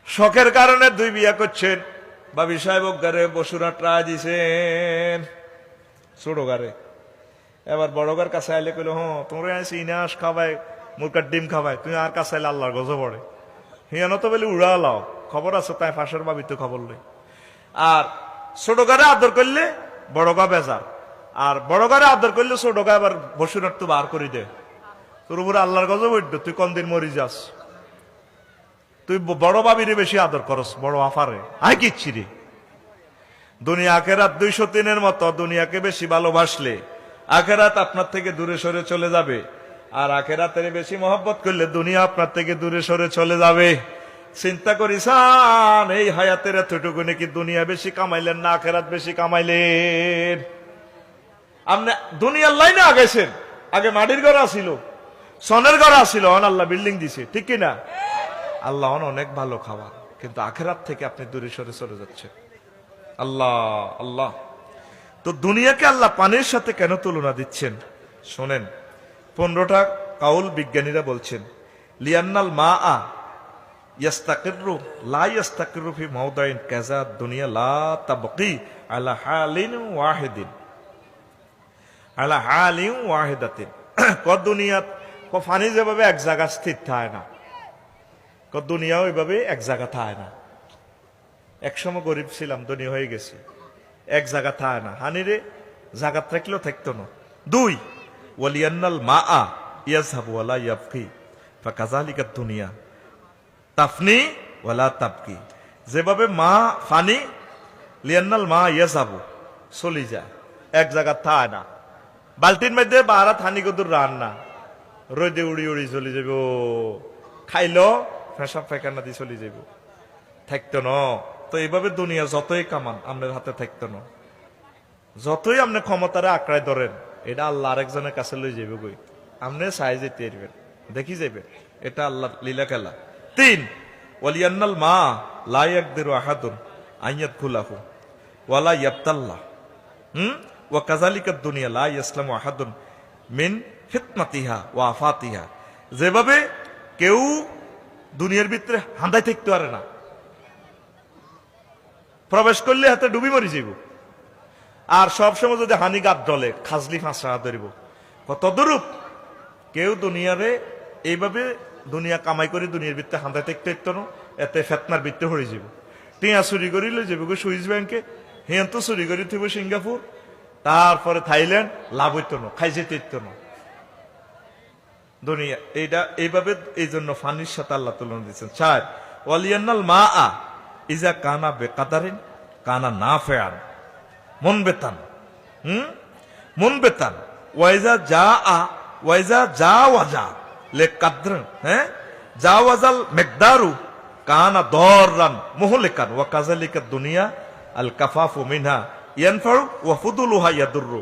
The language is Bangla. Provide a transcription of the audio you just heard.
শখের কারণে দুই বিয়া করছেন, বাবি সাহেব গারে বসুরাট রায় দিছেন ছোট গারে। এবার বড়গার কাছে আইলে কইল, তোমরা ইনাস খাবাই, মুরকার ডিম খাবাই, তুমি আর কাছে আইলে আল্লাহর গজব পড়ে। হিয়ানো তো বলে উড়া লাও, খবর আছে তাই ফাঁসের বাবি তো খবর লই। আর ছোট গারে আদর করলে বড়গা বেজার, আর বড়গারে আদর করলে ছোট গা আবার বসুরাট তো বার করে দে, তোর উপরে আল্লাহর গজব উঠবে, তুই কোন দিন মরি যাস। তুই বড় বাবিরে বেশি আদর করস, বড় আফারে আয় কিচ্ছি রে। দুনিয়া আখেরাত 203-এর মতো, দুনিয়াকে বেশি ভালোবাসলে আখেরাত আপনার থেকে দূরে সরে চলে যাবে, আর আখেরাতের বেশি মহব্বত করলে দুনিয়া আপনার থেকে দূরে সরে চলে যাবে। চিন্তা করিসান, এই হায়াতের এতটুকু নাকি দুনিয়া বেশি কামাইলেন না আখেরাত বেশি কামাইলেন? আপনি দুনিয়ার লাইনে আগেছেন, আগে মাটির ঘর আসিল, সনের ঘর আসিল, আল্লাহ বিল্ডিং দিছে, ঠিক কিনা? আল্লাহ অনেক ভালো খাবার, কিন্তু আখেরাত থেকে আপনি দূরে সরে চলে যাচ্ছেন। আল্লাহ আল্লাহ। তো দুনিয়াকে আল্লাহ পানির সাথে কেন তুলনা দিচ্ছেন শোনেন। 15টা কাউল বিজ্ঞানীরা বলছেন, লিয়ান্নাল মা আ ইয়াস্তাকিরু লা ইয়াস্তাকিরু ফি মাওদাইন কাযা দুনিয়া লা তাবকি আলা হালিন ওয়াহিদিন আলা হালিন ওয়াহিদাতিন। দুনিয়াত পানি যেভাবে এক জায়গা স্থির থাকে না, দুনিয়াও ওইভাবে এক জায়গা থাকে না। একসময় গরিব ছিলাম, ধনী হয়ে গেছি, এক জায়গা থাকে না। হানিরে জায়গা থাকলেও থাকতো না। 2 ওয়ালিয়ান্নাল মা আ ইয়াযহাবু ওয়ালা ইয়াবকি ফাকাযালিকা দুনিয়া তাফনি ওয়ালা তাবকি। যেভাবে মা ফানি, লিয়ান্নাল মা ইয়াযহাবু চলে যায়, এক জায়গা থাকে না। বালতির মধ্যে বাহারাত হানি কদুর রান্না, রোদে উড়ি উড়ি চলে যাব, খাইলো পেশাব পায়খানা দিয়ে চলে যাব, থাকতো না। তো এইভাবে দুনিয়া যতই কামান আপনার হাতে থাকতো না, যতই আপনি ক্ষমতারে আঁকড়ায় ধরেন, এটা আল্লাহ আরেকজনের কাছে লই যাবে গই, আপনি চাই যেতে পারবেন, দেখি যাবে, এটা আল্লাহ লীলা খেলা। 3 ওয়ালিয়ান্নাল মা লা ইয়াকদিরু আহাদুন আইয়াদখুলাহু ওয়ালা ইয়াবতাল্লাহ ওয়া কাযালিকা দুনিয়া লা ইয়াসলামু আহাদুন মিন ফিতনাতিহা ওয়া আফাতিহা। যেভাবে কেউ দুনিয়ার ভিতরে হাঁদাই থাকতে পারে না, প্রবেশ করলে হাতে ডুবি মরি যাইব, আর সবসময় যদি হানি গাত ডলে খাজলি ফাঁসা ধরিব, কত দূরূপ কেউ দুনিয়ারে এইভাবে দুনিয়া কামাই করে দুনিয়ার ভিতরে হাঁদাই থাকতে পারত না, এতে ফেতনার ভিতরে হয়ে যাব। টিয়া চুরি করি লই যাব সুইস ব্যাংকে, হিয়ান তো চুরি করি থইব সিঙ্গাপুর, তারপরে থাইল্যান্ড, লাভ হইত না, খাই যেতে পারত না দুনিয়া। এইটা এইভাবে এই জন্য ফানির সাথে আল্লাহ তুলনা দিচ্ছেন। 4 ওয়ালিয়ান্নাল মা আ ইজা কানা বেকাদারিন কানা না ফেয়ান মন বেতান মন বেতান ওয়াইজা যা আ ওয়াইজা যা ওয়াজা লে কাদ্র যা ওয়াজাল মেকদারু কানা দররান মুহলিকান ওয়া কাযালিকা দুনিয়া আল কাফাফু মিনহা ইয়ানফাউ ওয়া ফুদুলুহা ইয়াদুররু।